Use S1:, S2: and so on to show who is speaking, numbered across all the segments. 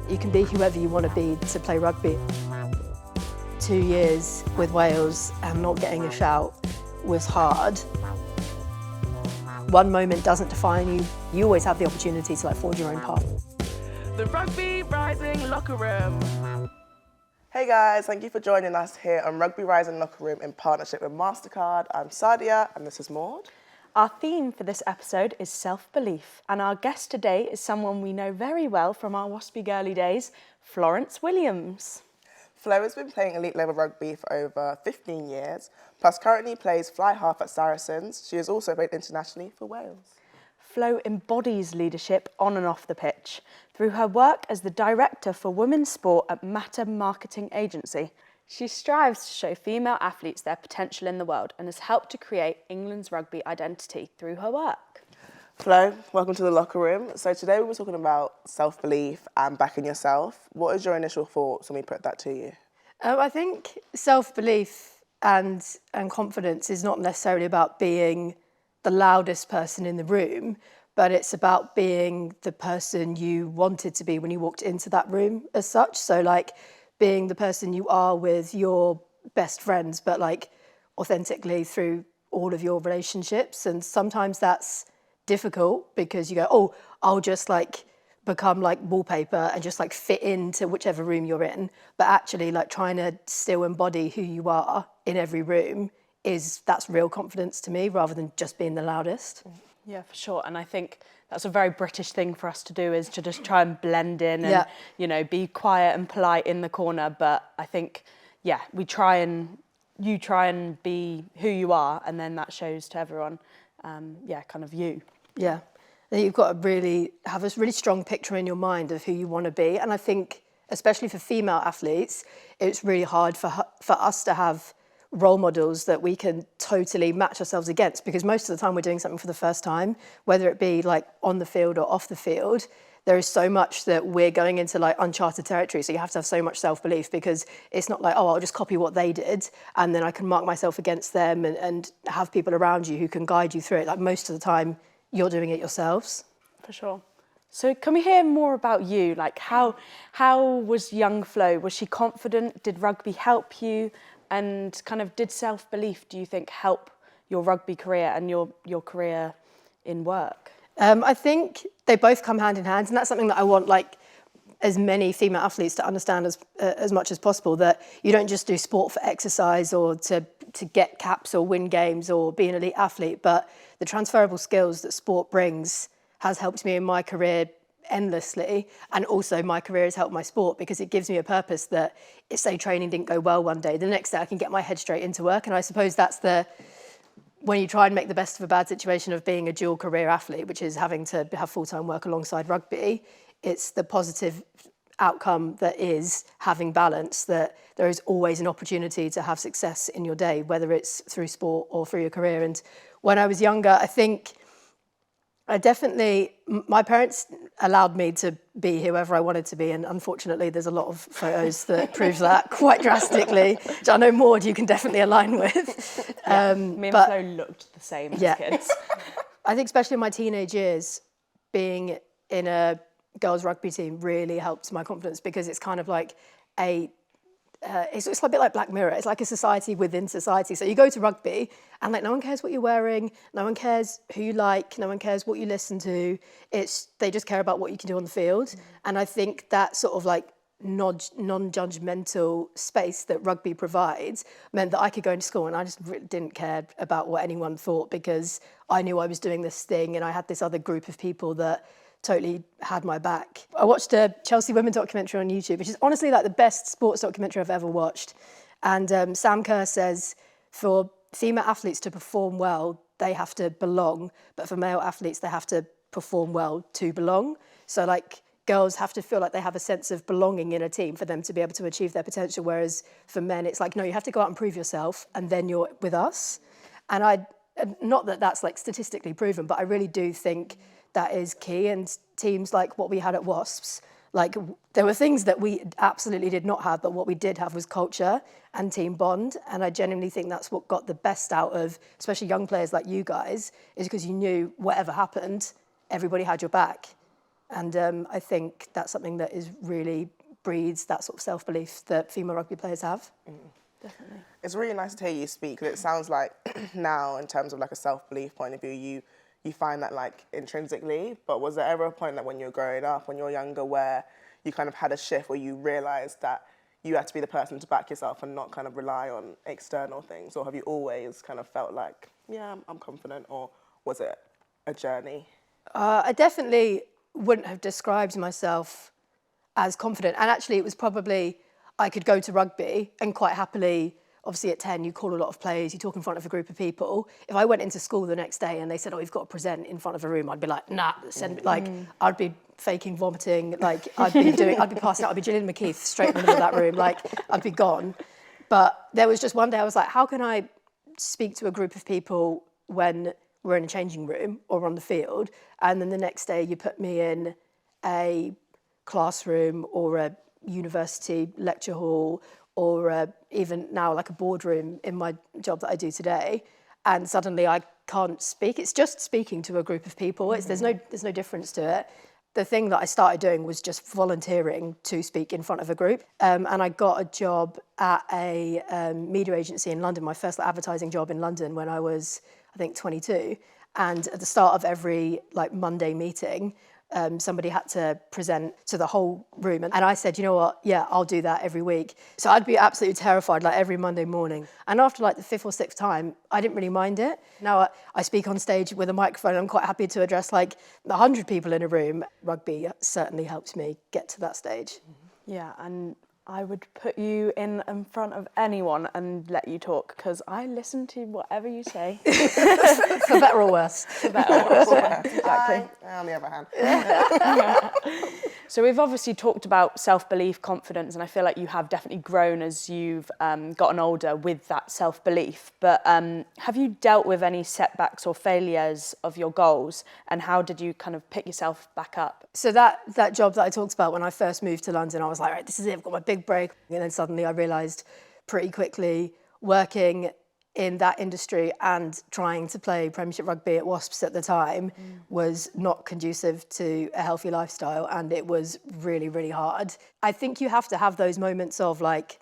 S1: You can be whoever you want to be to play rugby. 2 years with Wales and not getting a shout was hard. One moment doesn't define you. You always have the opportunity to forge your own path.
S2: The Rugby Rising Locker Room.
S3: Hey guys, thank you for joining us here on Rugby Rising Locker Room in partnership with Mastercard. I'm Sadia and this is Maud.
S4: Our theme for this episode is self-belief, and our guest today is someone we know very well from our Waspy girly days, Flo Williams.
S3: Flo has been playing elite level rugby for over 15 years, plus currently plays fly half at Saracens. She has also played internationally for Wales.
S4: Flo embodies leadership on and off the pitch through her work as the director for women's sport at Matter Marketing Agency. She strives to show female athletes their potential in the world and has helped to create England's rugby identity through her work.
S3: Flo, welcome to the locker room. So today we were talking about self-belief and backing yourself. What is your initial thoughts when we put that to you?
S1: I think self-belief and confidence is not necessarily about being the loudest person in the room, but it's about being the person you wanted to be when you walked into that room as such. So being the person you are with your best friends, but authentically through all of your relationships. And sometimes that's difficult because you go, oh, I'll just become wallpaper and just fit into whichever room you're in. But actually trying to still embody who you are in every room that's real confidence to me rather than just being the loudest.
S4: Yeah, for sure. And I think that's a very British thing for us to do, is to just try and blend in and, be quiet and polite in the corner. But I think, you try and be who you are, and then that shows to everyone, kind of you. Yeah.
S1: You've got to really have a really strong picture in your mind of who you want to be. And I think, especially for female athletes, it's really hard for us to have role models that we can totally match ourselves against, because most of the time we're doing something for the first time, whether it be on the field or off the field. There is so much that we're going into uncharted territory, so you have to have so much self-belief, because it's not I'll just copy what they did and then I can mark myself against them and have people around you who can guide you through it. Most of the time you're doing it yourselves.
S4: For sure. So can we hear more about you? How was young Flo? Was she confident? Did rugby help you? And kind of, did self-belief, do you think, help your rugby career and your career in work?
S1: I think they both come hand in hand, and that's something that I want as many female athletes to understand as much as possible, that you don't just do sport for exercise or to get caps or win games or be an elite athlete, but the transferable skills that sport brings has helped me in my career endlessly, and also my career has helped my sport because it gives me a purpose that, if say training didn't go well one day, the next day I can get my head straight into work. And I suppose that's when you try and make the best of a bad situation of being a dual career athlete, which is having to have full-time work alongside rugby, it's the positive outcome that is having balance, that there is always an opportunity to have success in your day, whether it's through sport or through your career. And when I was younger, I think my parents allowed me to be whoever I wanted to be, and unfortunately there's a lot of photos that proves that quite drastically, which I know, Maud, you can definitely align with.
S4: Me and Flo looked the same as kids.
S1: I think especially in my teenage years, being in a girls' rugby team really helped my confidence, because it's kind of it's a bit like Black Mirror. It's like a society within society. So you go to rugby and no one cares what you're wearing, no one cares who you like, no one cares what you listen to. They just care about what you can do on the field. Mm. And I think that sort of non-judgmental space that rugby provides meant that I could go into school and I just really didn't care about what anyone thought, because I knew I was doing this thing and I had this other group of people that totally had my back. I watched a Chelsea women documentary on YouTube, which is honestly the best sports documentary I've ever watched. And Sam Kerr says for female athletes to perform well, they have to belong, but for male athletes, they have to perform well to belong. So girls have to feel like they have a sense of belonging in a team for them to be able to achieve their potential, whereas for men, it's no, you have to go out and prove yourself and then you're with us. And not that that's statistically proven, but I really do think that is key. And teams like what we had at Wasps, there were things that we absolutely did not have, but what we did have was culture and team bond. And I genuinely think that's what got the best out of, especially young players like you guys, is because you knew whatever happened, everybody had your back. And I think that's something that is really breeds that sort of self-belief that female rugby players have.
S4: Definitely.
S3: It's really nice to hear you speak, because it sounds like now, in terms of like a self-belief point of view, you find that like intrinsically. But was there ever a point that when you were growing up, when you were younger, where you kind of had a shift where you realised that you had to be the person to back yourself and not kind of rely on external things? Or have you always kind of felt like, yeah, I'm confident? Or was it a journey?
S1: I definitely wouldn't have described myself as confident. And actually it was probably, I could go to rugby and quite happily, obviously at 10, you call a lot of plays, you talk in front of a group of people. If I went into school the next day and they said, oh, you've got to present in front of a room, I'd be like, nah, I'd be faking vomiting, like I'd be passing out, I'd be Gillian McKeith straight in the middle of that room, like I'd be gone. But there was just one day I was like, how can I speak to a group of people when we're in a changing room or on the field? And then the next day you put me in a classroom or a university lecture hall or even now like a boardroom in my job that I do today, and suddenly I can't speak. It's just speaking to a group of people. There's no difference to it. The thing that I started doing was just volunteering to speak in front of a group, and I got a job at a media agency in London, my first advertising job in London when I was, I think, 22. And at the start of every like Monday meeting, somebody had to present to the whole room. And I said, you know what, yeah, I'll do that every week. So I'd be absolutely terrified, like every Monday morning. And after like the 5th or 6th time, I didn't really mind it. Now I speak on stage with a microphone. I'm quite happy to address like 100 people in a room. Rugby certainly helped me get to that stage.
S4: Yeah, and I would put you in front of anyone and let you talk, because I listen to whatever you say.
S1: For better or worse.
S4: For better or worse, yeah, exactly.
S3: On the other hand.
S4: So we've obviously talked about self-belief, confidence, and I feel like you have definitely grown as you've gotten older with that self-belief. But have you dealt with any setbacks or failures of your goals, and how did you kind of pick yourself back up?
S1: So that job that I talked about when I first moved to London, I was like, right, this is it, I've got my big break. And then suddenly I realised pretty quickly, working in that industry and trying to play Premiership rugby at Wasps at the time was not conducive to a healthy lifestyle, and it was really, really hard. I think you have to have those moments of like,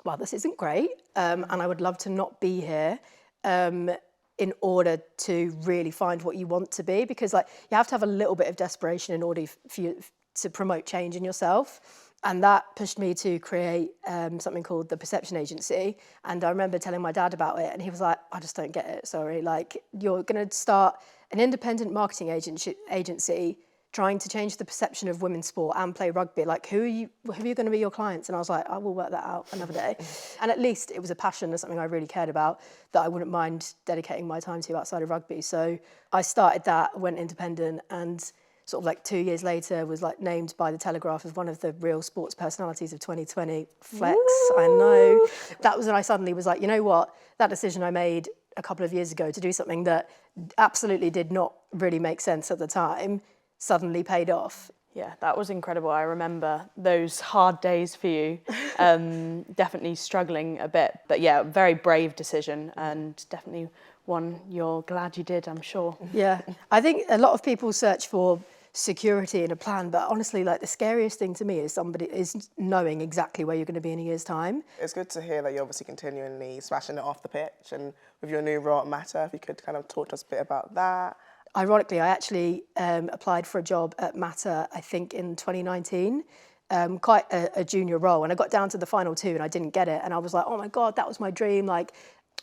S1: well, this isn't great, and I would love to not be here, in order to really find what you want to be, because like you have to have a little bit of desperation in order for you to promote change in yourself. And that pushed me to create something called the Perception Agency. And I remember telling my dad about it, and he was like, I just don't get it, sorry. Like, you're going to start an independent marketing agency trying to change the perception of women's sport and play rugby. Like, who are you going to be your clients? And I was like, I will work that out another day. And at least it was a passion and something I really cared about that I wouldn't mind dedicating my time to outside of rugby. So I started that, went independent, and sort of like 2 years later was like named by the Telegraph as one of the real sports personalities of 2020. Flex, Woo! I know. That was when I suddenly was like, you know what? That decision I made a couple of years ago to do something that absolutely did not really make sense at the time suddenly paid off.
S4: Yeah, that was incredible. I remember those hard days for you, definitely struggling a bit. But yeah, very brave decision, and definitely one you're glad you did, I'm sure.
S1: Yeah, I think a lot of people search for security and a plan, but honestly, like the scariest thing to me is knowing exactly where you're going to be in a year's time.
S3: It's good to hear that you're obviously continually smashing it off the pitch, and with your new role at Matter, if you could kind of talk to us a bit about that.
S1: Ironically, I actually applied for a job at Matter, I think in 2019, quite a junior role, and I got down to the final 2 and I didn't get it, and I was like, oh my God, that was my dream, like,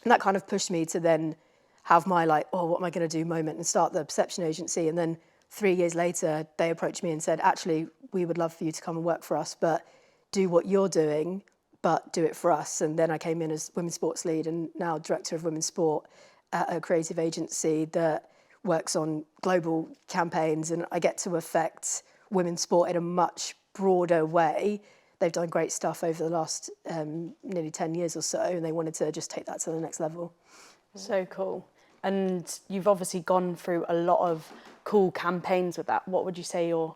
S1: and that kind of pushed me to then have my like, oh, what am I going to do moment and start the Perception Agency. And then 3 years later, they approached me and said, actually, we would love for you to come and work for us, but do what you're doing, but do it for us. And then I came in as Women's Sports Lead and now Director of Women's Sport at a creative agency that works on global campaigns, and I get to affect women's sport in a much broader way. They've done great stuff over the last nearly 10 years or so, and they wanted to just take that to the next level.
S4: So cool. And you've obviously gone through a lot of cool campaigns with that. What would you say your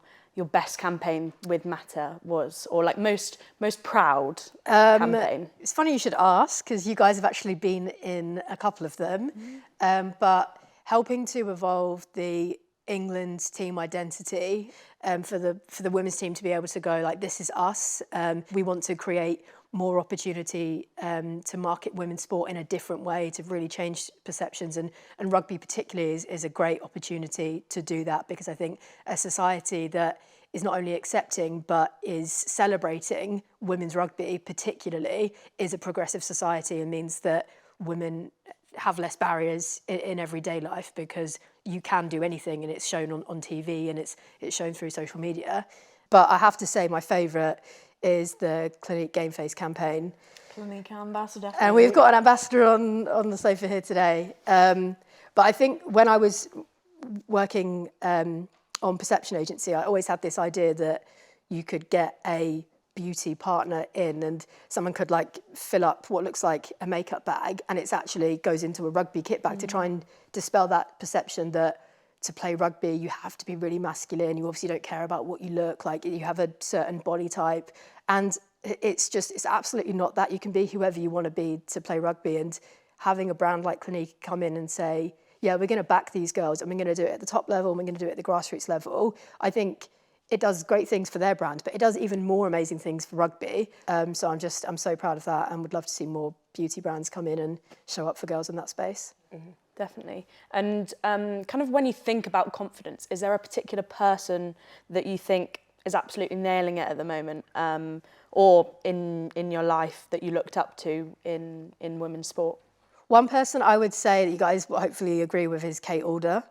S4: best campaign with Matter was, or like most proud campaign?
S1: It's funny you should ask, because you guys have actually been in a couple of them, but helping to evolve the England's team identity, for the women's team to be able to go like, this is us. We want to create more opportunity to market women's sport in a different way, to really change perceptions. And rugby particularly is a great opportunity to do that, because I think a society that is not only accepting but is celebrating women's rugby particularly is a progressive society, and means that women have less barriers in everyday life, because you can do anything, and it's shown on TV, and it's shown through social media. But I have to say my favourite is the Clinique Game Face campaign.
S4: Clinique ambassador.
S1: And we've got an ambassador on the sofa here today. But I think when I was working on Perception Agency, I always had this idea that you could get a beauty partner in, and someone could like fill up what looks like a makeup bag, and it's actually goes into a rugby kit bag, to try and dispel that perception that to play rugby you have to be really masculine, you obviously don't care about what you look like, you have a certain body type, and it's absolutely not that. You can be whoever you want to be to play rugby. And having a brand like Clinique come in and say, yeah, we're going to back these girls, and we're going to do it at the top level, and we're going to do it at the grassroots level, I think it does great things for their brand, but it does even more amazing things for rugby. So I'm so proud of that, and would love to see more beauty brands come in and show up for girls in that space.
S4: Mm-hmm. Definitely. And kind of when you think about confidence, is there a particular person that you think is absolutely nailing it at the moment, or in your life that you looked up to in women's sport?
S1: One person I would say that you guys will hopefully agree with is Kate Alder.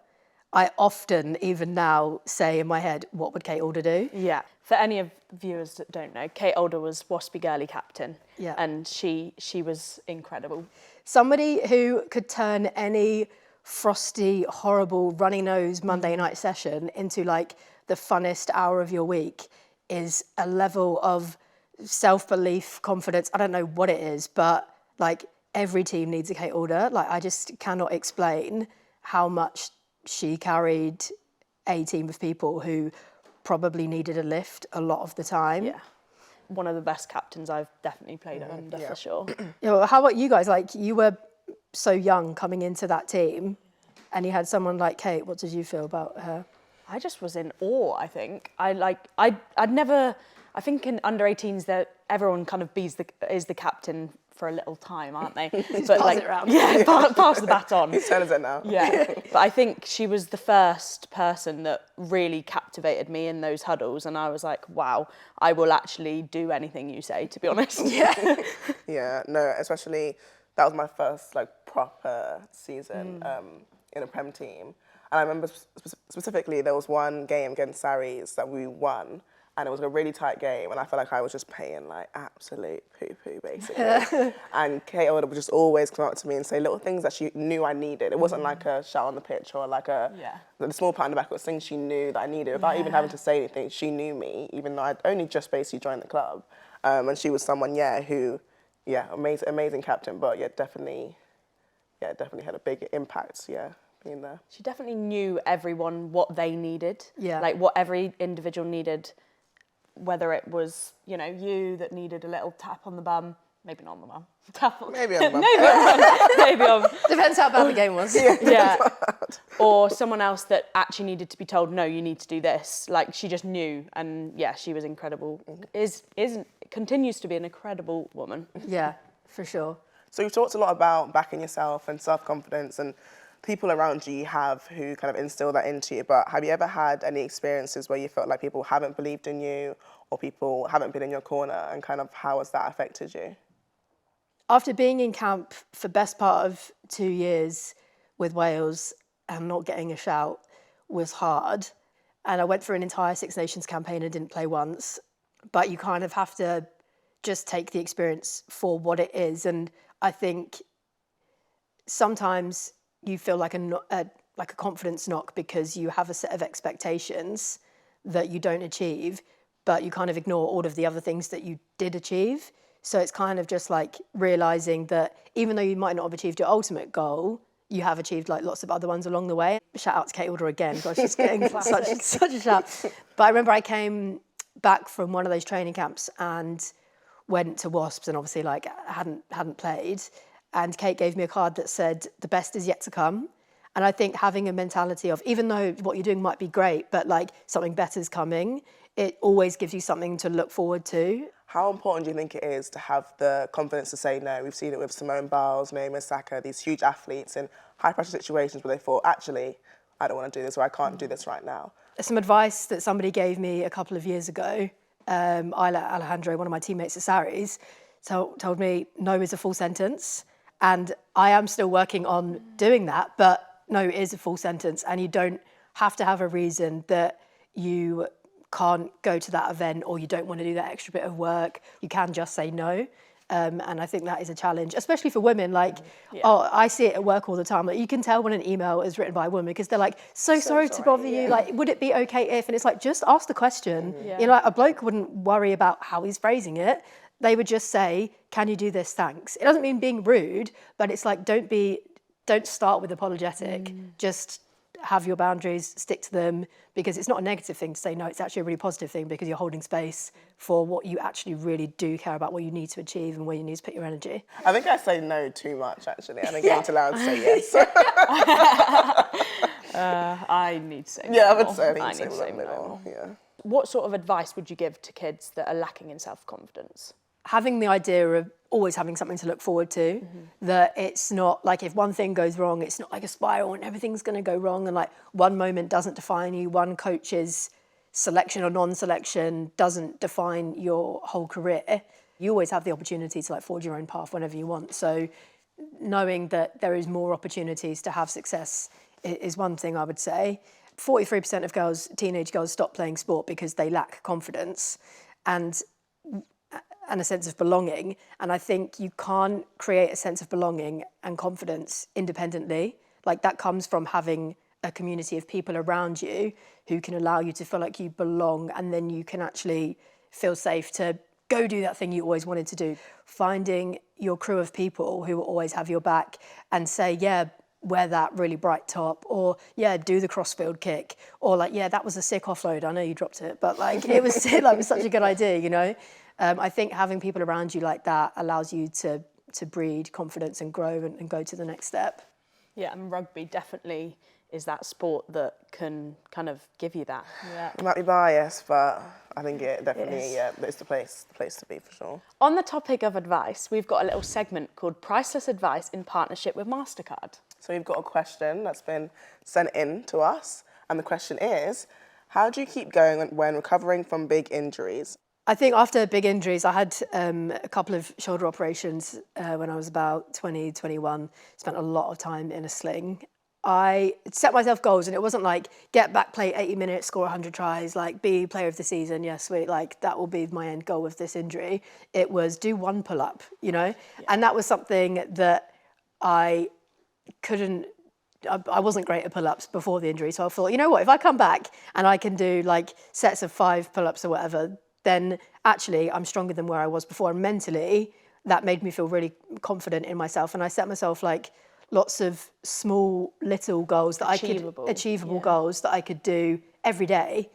S1: I often, even now, say in my head, what would Kate Alder do?
S4: Yeah. For any of viewers that don't know, Kate Alder was Waspy Girly captain.
S1: Yeah.
S4: And she was incredible.
S1: Somebody who could turn any frosty, horrible, runny-nosed Monday night session into like the funnest hour of your week is a level of self-belief, confidence. I don't know what it is, but like every team needs a Kate Alder. Like I just cannot explain how much she carried a team of people who probably needed a lift a lot of the time.
S4: Yeah. One of the best captains I've definitely played under, for sure.
S1: Yeah, well, how about you guys? Like, you were so young coming into that team, and you had someone like Kate. What did you feel about her?
S4: I just was in awe, I think. I think in under 18s that everyone kind of is the captain for a little time, aren't they? But
S1: pass it around.
S4: Yeah, pass the baton.
S3: Whose turn is it now?
S4: Yeah, but I think she was the first person that really captivated me in those huddles, and I was like, wow, I will actually do anything you say, to be honest.
S1: Yeah.
S3: Yeah, no, especially that was my first like proper season in a Prem team. And I remember specifically there was one game against Saris that we won, and it was a really tight game, and I felt like I was just paying like absolute poo-poo basically. And Kate Alder would just always come up to me and say little things that she knew I needed. It wasn't like a shout on the pitch or like the small part in the back, it was things she knew that I needed without even having to say anything. She knew me, even though I'd only just basically joined the club. And she was someone, who, amazing captain, but definitely had a big impact, being there.
S4: She definitely knew everyone what they needed, like what every individual needed, whether it was, you that needed a little tap on the bum, maybe not on the bum, tap on,
S3: maybe on the bum.
S4: maybe on.
S1: Depends how bad the game was.
S4: Yeah. Or someone else that actually needed to be told, no, you need to do this. Like she just knew, and she was incredible. Continues to be an incredible woman.
S1: Yeah, for sure.
S3: So you've talked a lot about backing yourself and self-confidence and people around you have who kind of instill that into you, but have you ever had any experiences where you felt like people haven't believed in you or people haven't been in your corner, and kind of how has that affected you?
S1: After being in camp for best part of 2 years with Wales and not getting a shout was hard. And I went through an entire Six Nations campaign and didn't play once, but you kind of have to just take the experience for what it is. And I think sometimes you feel like a confidence knock because you have a set of expectations that you don't achieve, but you kind of ignore all of the other things that you did achieve. So it's kind of just like realising that even though you might not have achieved your ultimate goal, you have achieved like lots of other ones along the way. Shout out to Kate Alder again, gosh, she's getting such a shout. But I remember I came back from one of those training camps and went to Wasps, and obviously like hadn't played. And Kate gave me a card that said, the best is yet to come. And I think having a mentality of, even though what you're doing might be great, but like something better's coming, it always gives you something to look forward to.
S3: How important do you think it is to have the confidence to say no? We've seen it with Simone Biles, Naomi Osaka, these huge athletes in high-pressure situations where they thought, actually, I don't want to do this, or I can't do this right now.
S1: Some advice that somebody gave me a couple of years ago, Alejandro, one of my teammates at Saris, told me no is a full sentence. And I am still working on doing that, but no is a full sentence, and you don't have to have a reason that you can't go to that event or you don't want to do that extra bit of work. You can just say no. And I think that is a challenge, especially for women. Like, I see it at work all the time. Like, you can tell when an email is written by a woman because they're like, so sorry to bother you. Like, would it be okay if? And it's like, just ask the question. You know, like, a bloke wouldn't worry about how he's phrasing it. They would just say, can you do this? Thanks. It doesn't mean being rude, but it's like, don't start with apologetic. Just have your boundaries, stick to them, because it's not a negative thing to say no. It's actually a really positive thing because you're holding space for what you actually really do care about, what you need to achieve and where you need to put your energy.
S3: I think I say no too much, actually. I think I'm allowed to say yes.
S4: I need to say no.
S3: Yeah, I would say
S4: I need to say
S3: no.
S4: no.
S3: Yeah.
S4: What sort of advice would you give to kids that are lacking in self-confidence?
S1: Having the idea of always having something to look forward to, that it's not like if one thing goes wrong, it's not like a spiral and everything's going to go wrong, and like one moment doesn't define you, one coach's selection or non-selection doesn't define your whole career. You always have the opportunity to like forge your own path whenever you want. So knowing that there is more opportunities to have success is one thing I would say. 43% of girls, teenage girls, stop playing sport because they lack confidence and a sense of belonging. And I think you can't create a sense of belonging and confidence independently. Like, that comes from having a community of people around you who can allow you to feel like you belong, and then you can actually feel safe to go do that thing you always wanted to do. Finding your crew of people who will always have your back and say, yeah, wear that really bright top, or yeah, do the crossfield kick, or like, yeah, that was a sick offload. I know you dropped it, but like it was such a good idea, you know? I think having people around you like that allows you to breed confidence and grow and go to the next step. Yeah,
S4: and rugby definitely is that sport that can kind of give you that. Yeah.
S3: It might be biased, but I think it definitely, it's the place to be for sure.
S4: On the topic of advice, we've got a little segment called Priceless Advice in partnership with Mastercard.
S3: So we've got a question that's been sent in to us, and the question is, how do you keep going when recovering from big injuries?
S1: I think after big injuries, I had a couple of shoulder operations when I was about 20, 21, spent a lot of time in a sling. I set myself goals, and it wasn't like get back, play 80 minutes, score 100 tries, like be player of the season, yeah, sweet, like that will be my end goal with this injury. It was do one pull-up, you know? Yeah. And that was something that I wasn't great at pull-ups before the injury, so I thought, you know what, if I come back and I can do like sets of 5 pull-ups or whatever, then actually I'm stronger than where I was before. And mentally, that made me feel really confident in myself. And I set myself like lots of small little goals that achievable goals that I could do every day.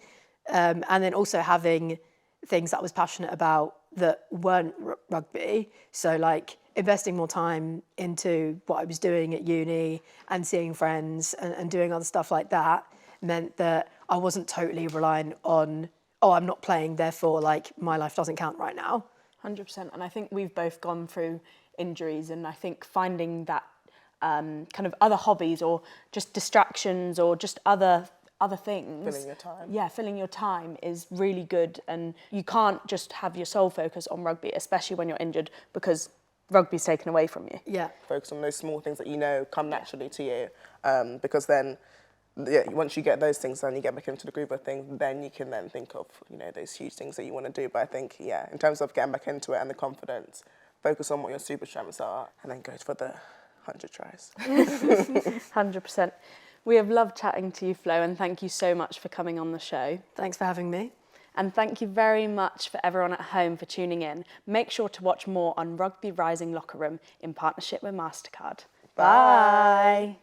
S1: And then also having things that I was passionate about that weren't rugby. So like investing more time into what I was doing at uni and seeing friends and doing other stuff like that meant that I wasn't totally reliant on, oh, I'm not playing, therefore, like, my life doesn't count right now.
S4: 100%. And I think we've both gone through injuries, and I think finding that kind of other hobbies or just distractions or just other things.
S3: Filling your time.
S4: Yeah, filling your time is really good. And you can't just have your sole focus on rugby, especially when you're injured, because rugby's taken away from you.
S1: Yeah.
S3: Focus on those small things that you know come naturally to you, because then, once you get those things done, you get back into the groove of things, then you can then think of, you know, those huge things that you want to do. But I think, in terms of getting back into it and the confidence, focus on what your super strengths are and then go for the 100 tries.
S4: 100%. We have loved chatting to you, Flo, and thank you so much for coming on the show.
S1: Thanks for having me.
S4: And thank you very much for everyone at home for tuning in. Make sure to watch more on Rugby Rising Locker Room in partnership with Mastercard. Bye.